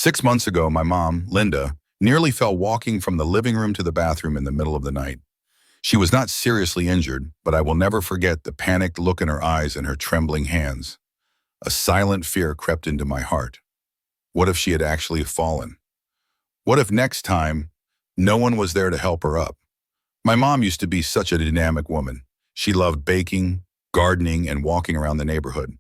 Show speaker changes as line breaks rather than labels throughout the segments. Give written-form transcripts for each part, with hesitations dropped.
6 months ago, my mom, Linda, nearly fell walking from the living room to the bathroom in the middle of the night. She was not seriously injured, but I will never forget the panicked look in her eyes and her trembling hands. A silent fear crept into my heart. What if she had actually fallen? What if next time, no one was there to help her up? My mom used to be such a dynamic woman. She loved baking, gardening, and walking around the neighborhood.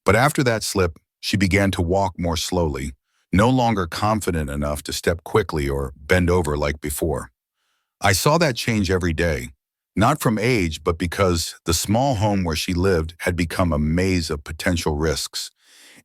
But after that slip, she began to walk more slowly, no longer confident enough to step quickly or bend over like before. I saw that change every day, not from age, but because the small home where she lived had become a maze of potential risks.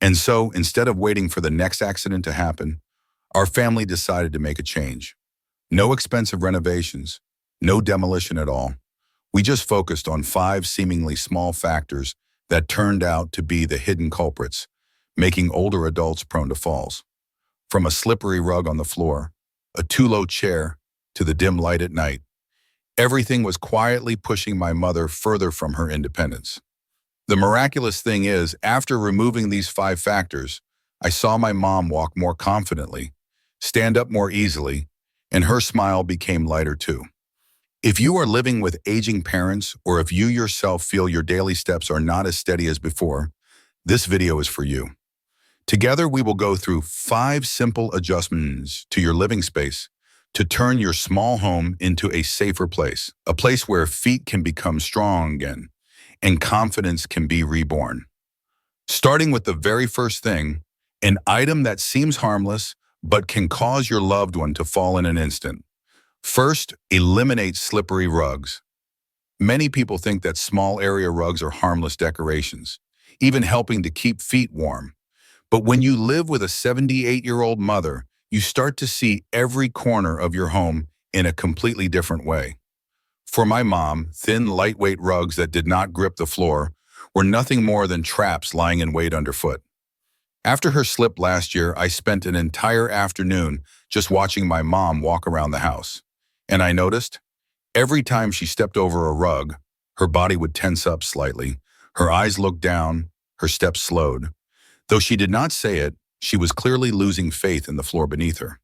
And so, instead of waiting for the next accident to happen, our family decided to make a change. No expensive renovations, no demolition at all. We just focused on 5 seemingly small factors that turned out to be the hidden culprits, making older adults prone to falls. From a slippery rug on the floor, a too-low chair, to the dim light at night, everything was quietly pushing my mother further from her independence. The miraculous thing is, after removing these 5 factors, I saw my mom walk more confidently, stand up more easily, and her smile became lighter too. If you are living with aging parents, or if you yourself feel your daily steps are not as steady as before, this video is for you. Together, we will go through 5 simple adjustments to your living space to turn your small home into a safer place, a place where feet can become strong again and confidence can be reborn. Starting with the very first thing, an item that seems harmless but can cause your loved one to fall in an instant. First, eliminate slippery rugs. Many people think that small area rugs are harmless decorations, even helping to keep feet warm. But when you live with a 78-year-old mother, you start to see every corner of your home in a completely different way. For my mom, thin, lightweight rugs that did not grip the floor were nothing more than traps lying in wait underfoot. After her slip last year, I spent an entire afternoon just watching my mom walk around the house. And I noticed, every time she stepped over a rug, her body would tense up slightly, her eyes looked down, her steps slowed. Though she did not say it, she was clearly losing faith in the floor beneath her,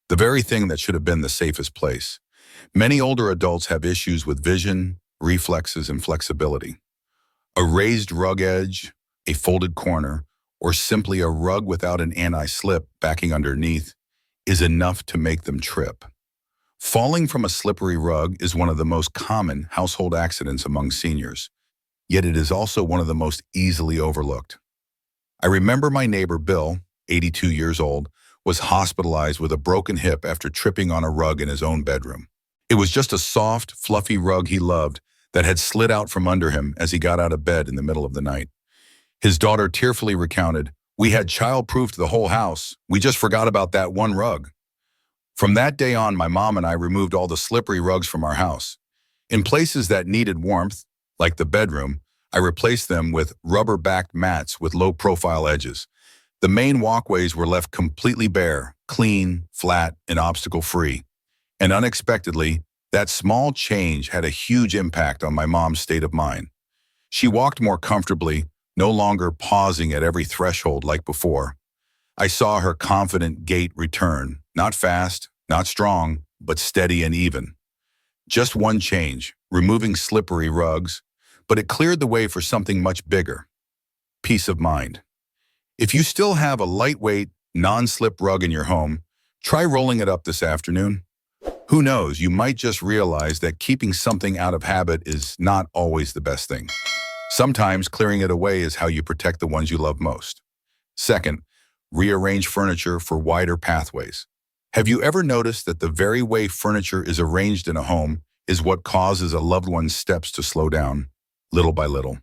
the very thing that should have been the safest place. Many older adults have issues with vision, reflexes, and flexibility. A raised rug edge, a folded corner, or simply a rug without an anti-slip backing underneath is enough to make them trip. Falling from a slippery rug is one of the most common household accidents among seniors, yet it is also one of the most easily overlooked. I remember my neighbor Bill, 82 years old, was hospitalized with a broken hip after tripping on a rug in his own bedroom. It was just a soft, fluffy rug he loved that had slid out from under him as he got out of bed in the middle of the night. His daughter tearfully recounted, "We had child-proofed the whole house. We just forgot about that one rug." From that day on, my mom and I removed all the slippery rugs from our house. In places that needed warmth, like the bedroom, I replaced them with rubber-backed mats with low-profile edges. The main walkways were left completely bare, clean, flat, and obstacle-free. And unexpectedly, that small change had a huge impact on my mom's state of mind. She walked more comfortably, no longer pausing at every threshold like before. I saw her confident gait return, not fast, not strong, but steady and even. Just one change, removing slippery rugs, but it cleared the way for something much bigger: peace of mind. If you still have a lightweight, non-slip rug in your home, try rolling it up this afternoon. Who knows, you might just realize that keeping something out of habit is not always the best thing. Sometimes clearing it away is how you protect the ones you love most. Second, rearrange furniture for wider pathways. Have you ever noticed that the very way furniture is arranged in a home is what causes a loved one's steps to slow down, little by little?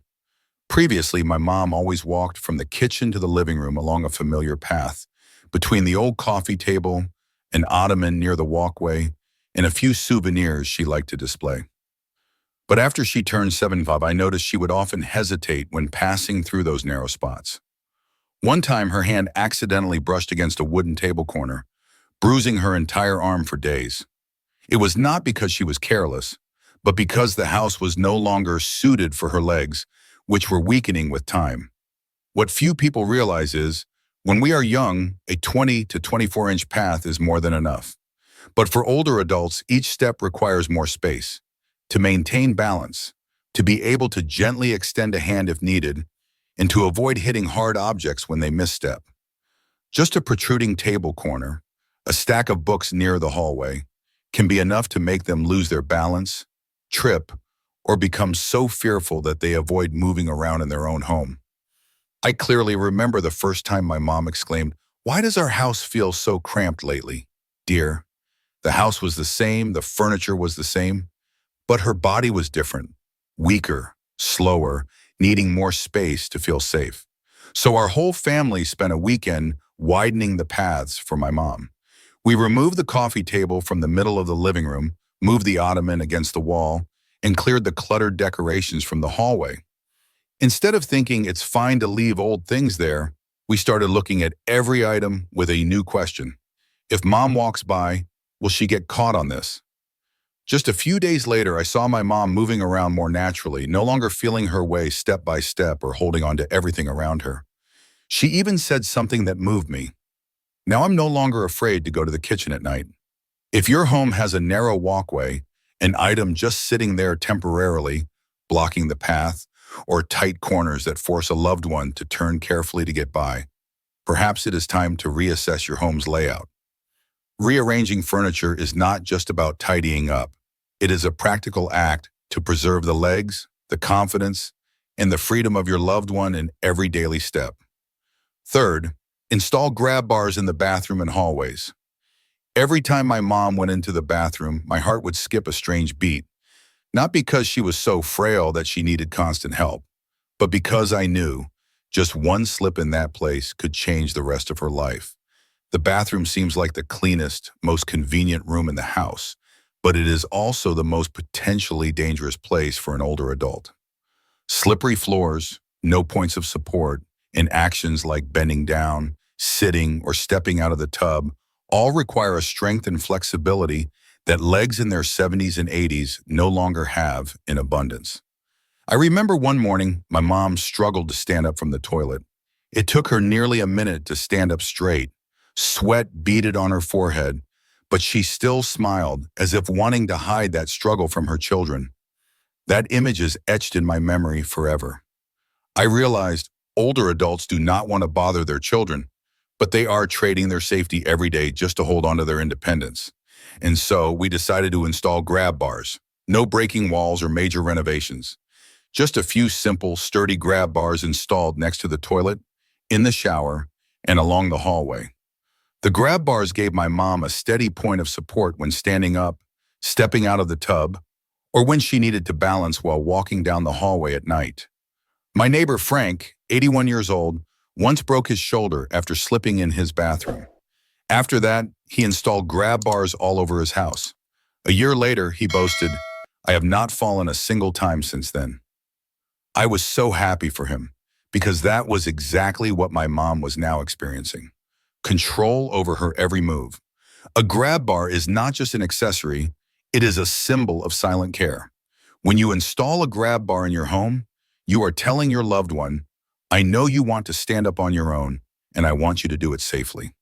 Previously, my mom always walked from the kitchen to the living room along a familiar path, between the old coffee table, an ottoman near the walkway, and a few souvenirs she liked to display. But after she turned 75, I noticed she would often hesitate when passing through those narrow spots. One time, her hand accidentally brushed against a wooden table corner, bruising her entire arm for days. It was not because she was careless, but because the house was no longer suited for her legs, which were weakening with time. What few people realize is, When we are young, a 20 to 24-inch path is more than enough. But for older adults, each step requires more space. To maintain balance, to be able to gently extend a hand if needed, and to avoid hitting hard objects when they misstep. Just a protruding table corner, a stack of books near the hallway, can be enough to make them lose their balance, trip, or become so fearful that they avoid moving around in their own home. I clearly remember the first time my mom exclaimed, "Why does our house feel so cramped lately?" Dear, the house was the same, the furniture was the same, but her body was different, weaker, slower, needing more space to feel safe. So our whole family spent a weekend widening the paths for my mom. We removed the coffee table from the middle of the living room, moved the ottoman against the wall, and cleared the cluttered decorations from the hallway. Instead of thinking it's fine to leave old things there, we started looking at every item with a new question. If mom walks by, will she get caught on this? Just a few days later, I saw my mom moving around more naturally, no longer feeling her way step by step or holding on to everything around her. She even said something that moved me. Now I'm no longer afraid to go to the kitchen at night. If your home has a narrow walkway, an item just sitting there temporarily, blocking the path, or tight corners that force a loved one to turn carefully to get by, perhaps it is time to reassess your home's layout. Rearranging furniture is not just about tidying up. It is a practical act to preserve the legs, the confidence, and the freedom of your loved one in every daily step. Third, install grab bars in the bathroom and hallways. Every time my mom went into the bathroom, my heart would skip a strange beat, not because she was so frail that she needed constant help, but because I knew just one slip in that place could change the rest of her life. The bathroom seems like the cleanest, most convenient room in the house, but it is also the most potentially dangerous place for an older adult. Slippery floors, no points of support, and actions like bending down, sitting, or stepping out of the tub all require a strength and flexibility that legs in their 70s and 80s no longer have in abundance. I remember one morning, my mom struggled to stand up from the toilet. It took her nearly a minute to stand up straight. Sweat beaded on her forehead, but she still smiled as if wanting to hide that struggle from her children. That image is etched in my memory forever. I realized older adults do not want to bother their children, but they are trading their safety every day just to hold on to their independence. And so we decided to install grab bars. No breaking walls or major renovations. Just a few simple, sturdy grab bars installed next to the toilet, in the shower, and along the hallway. The grab bars gave my mom a steady point of support when standing up, stepping out of the tub, or when she needed to balance while walking down the hallway at night. My neighbor Frank, 81 years old, once broke his shoulder after slipping in his bathroom. After that, he installed grab bars all over his house. A year later, he boasted, "I have not fallen a single time since then." I was so happy for him, because that was exactly what my mom was now experiencing. Control over her every move. A grab bar is not just an accessory, it is a symbol of silent care. When you install a grab bar in your home, you are telling your loved one, "I know you want to stand up on your own, and I want you to do it safely."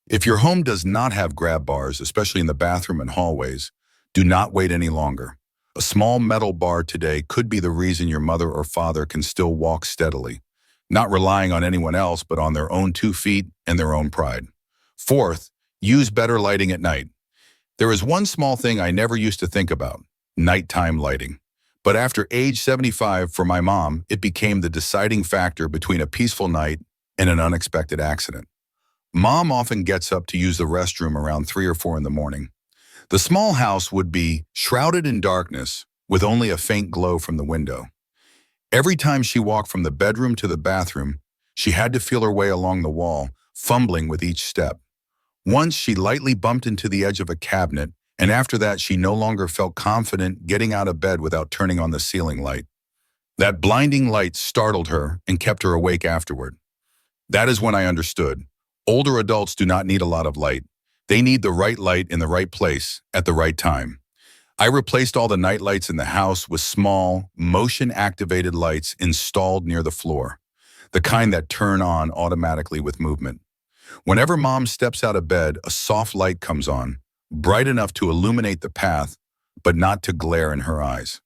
If your home does not have grab bars, especially in the bathroom and hallways, do not wait any longer. A small metal bar today could be the reason your mother or father can still walk steadily, not relying on anyone else but on their own 2 feet and their own pride. Fourth, use better lighting at night. There is one small thing I never used to think about: nighttime lighting. But after age 75 for my mom, it became the deciding factor between a peaceful night and an unexpected accident. Mom often gets up to use the restroom around 3 or 4 in the morning. The small house would be shrouded in darkness with only a faint glow from the window. Every time she walked from the bedroom to the bathroom, she had to feel her way along the wall, fumbling with each step. Once she lightly bumped into the edge of a cabinet, and after that she no longer felt confident getting out of bed without turning on the ceiling light. That blinding light startled her and kept her awake afterward. That is when I understood. Older adults do not need a lot of light. They need the right light in the right place at the right time. I replaced all the night lights in the house with small, motion-activated lights installed near the floor. the kind that turn on automatically with movement. Whenever mom steps out of bed, a soft light comes on, bright enough to illuminate the path, but not to glare in her eyes.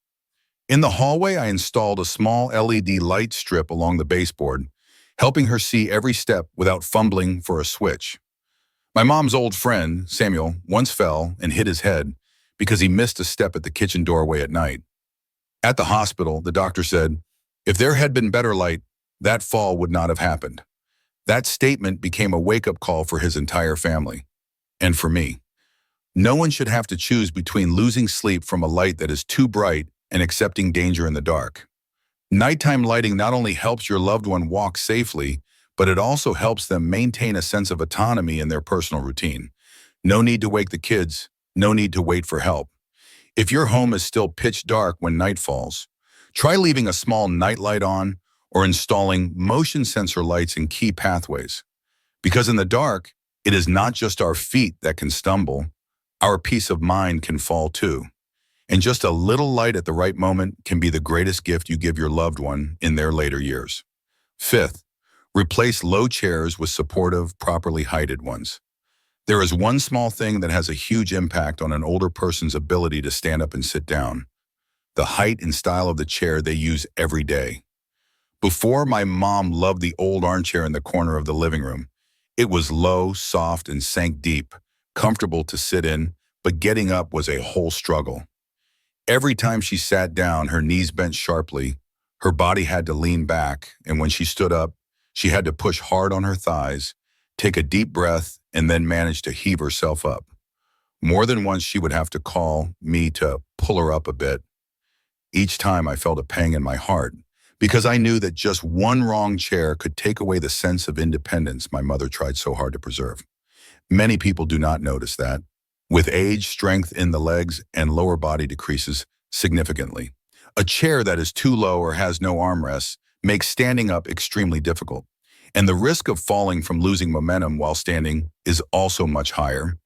In the hallway, I installed a small LED light strip along the baseboard, helping her see every step without fumbling for a switch. My mom's old friend, Samuel, once fell and hit his head because he missed a step at the kitchen doorway at night. At the hospital, the doctor said, if there had been better light, that fall would not have happened. That statement became a wake-up call for his entire family, and for me. No one should have to choose between losing sleep from a light that is too bright and accepting danger in the dark. Nighttime lighting not only helps your loved one walk safely, but it also helps them maintain a sense of autonomy in their personal routine. No need to wake the kids, no need to wait for help. If your home is still pitch dark when night falls, try leaving a small nightlight on or installing motion sensor lights in key pathways. Because in the dark, it is not just our feet that can stumble, our peace of mind can fall too. And just a little light at the right moment can be the greatest gift you give your loved one in their later years. Fifth, replace low chairs with supportive, properly heighted ones. There is one small thing that has a huge impact on an older person's ability to stand up and sit down: the height and style of the chair they use every day. Before, my mom loved the old armchair in the corner of the living room. It was low, soft, and sank deep, comfortable to sit in, but getting up was a whole struggle. Every time she sat down, her knees bent sharply, her body had to lean back, and when she stood up, she had to push hard on her thighs, take a deep breath, and then manage to heave herself up. More than once, she would have to call me to pull her up a bit. Each time I felt a pang in my heart, because I knew that just one wrong chair could take away the sense of independence my mother tried so hard to preserve. Many people do not notice that. With age, strength in the legs and lower body decreases significantly. A chair that is too low or has no armrests makes standing up extremely difficult. And the risk of falling from losing momentum while standing is also much higher.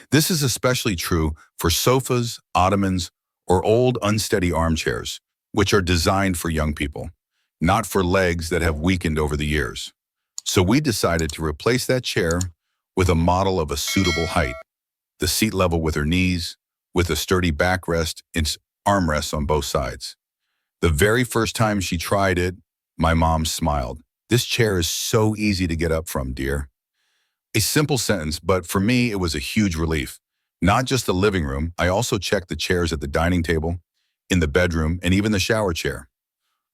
This is especially true for sofas, ottomans, or old unsteady armchairs, which are designed for young people, not for legs that have weakened over the years. So we decided to replace that chair with a model of a suitable height, the seat level with her knees, with a sturdy backrest and armrests on both sides. The very first time she tried it, my mom smiled. "This chair is so easy to get up from, dear." A simple sentence, but for me, it was a huge relief. Not just the living room, I also checked the chairs at the dining table, in the bedroom, and even the shower chair.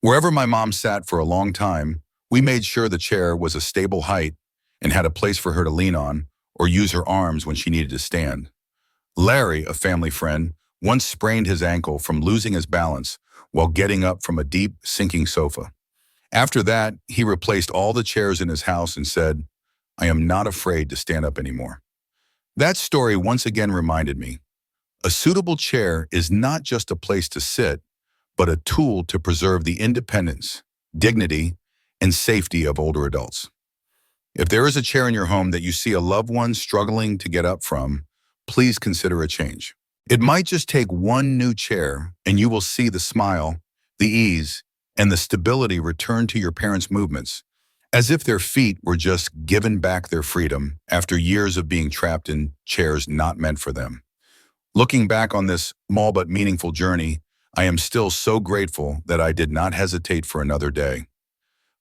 Wherever my mom sat for a long time, we made sure the chair was a stable height and had a place for her to lean on or use her arms when she needed to stand. Larry, a family friend, once sprained his ankle from losing his balance while getting up from a deep, sinking sofa. After that, he replaced all the chairs in his house and said, "I am not afraid to stand up anymore." That story once again reminded me, a suitable chair is not just a place to sit, but a tool to preserve the independence, dignity, and safety of older adults. If there is a chair in your home that you see a loved one struggling to get up from, please consider a change. It might just take one new chair, and you will see the smile, the ease, and the stability return to your parents' movements, as if their feet were just given back their freedom after years of being trapped in chairs not meant for them. Looking back on this small but meaningful journey, I am still so grateful that I did not hesitate for another day.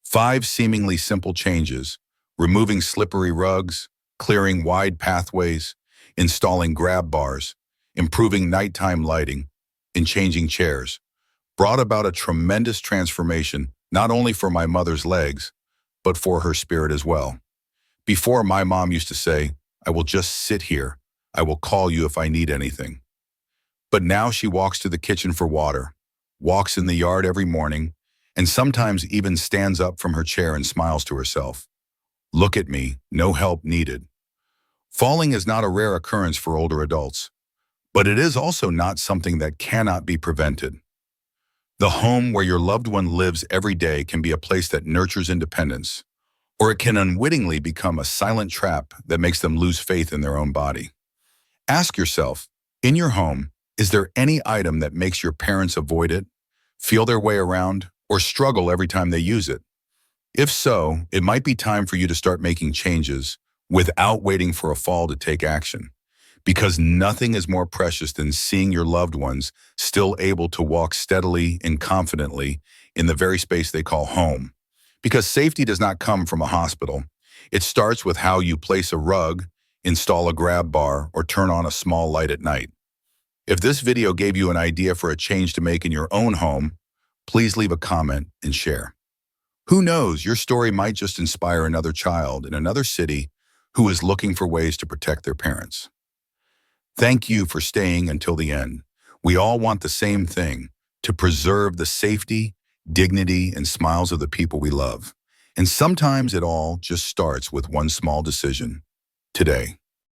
5 seemingly simple changes: removing slippery rugs, clearing wide pathways, installing grab bars, improving nighttime lighting, and changing chairs, brought about a tremendous transformation, not only for my mother's legs, but for her spirit as well. Before, my mom used to say, "I will just sit here. I will call you if I need anything." But now she walks to the kitchen for water, walks in the yard every morning, and sometimes even stands up from her chair and smiles to herself. "Look at me, no help needed." Falling is not a rare occurrence for older adults, but it is also not something that cannot be prevented. The home where your loved one lives every day can be a place that nurtures independence, or it can unwittingly become a silent trap that makes them lose faith in their own body. Ask yourself, in your home, is there any item that makes your parents avoid it, feel their way around, or struggle every time they use it? If so, it might be time for you to start making changes without waiting for a fall to take action. Because nothing is more precious than seeing your loved ones still able to walk steadily and confidently in the very space they call home. Because safety does not come from a hospital. It starts with how you place a rug, install a grab bar, or turn on a small light at night. If this video gave you an idea for a change to make in your own home, please leave a comment and share. Who knows, your story might just inspire another child in another city who is looking for ways to protect their parents. Thank you for staying until the end. We all want the same thing, to preserve the safety, dignity, and smiles of the people we love. And sometimes it all just starts with one small decision. Today.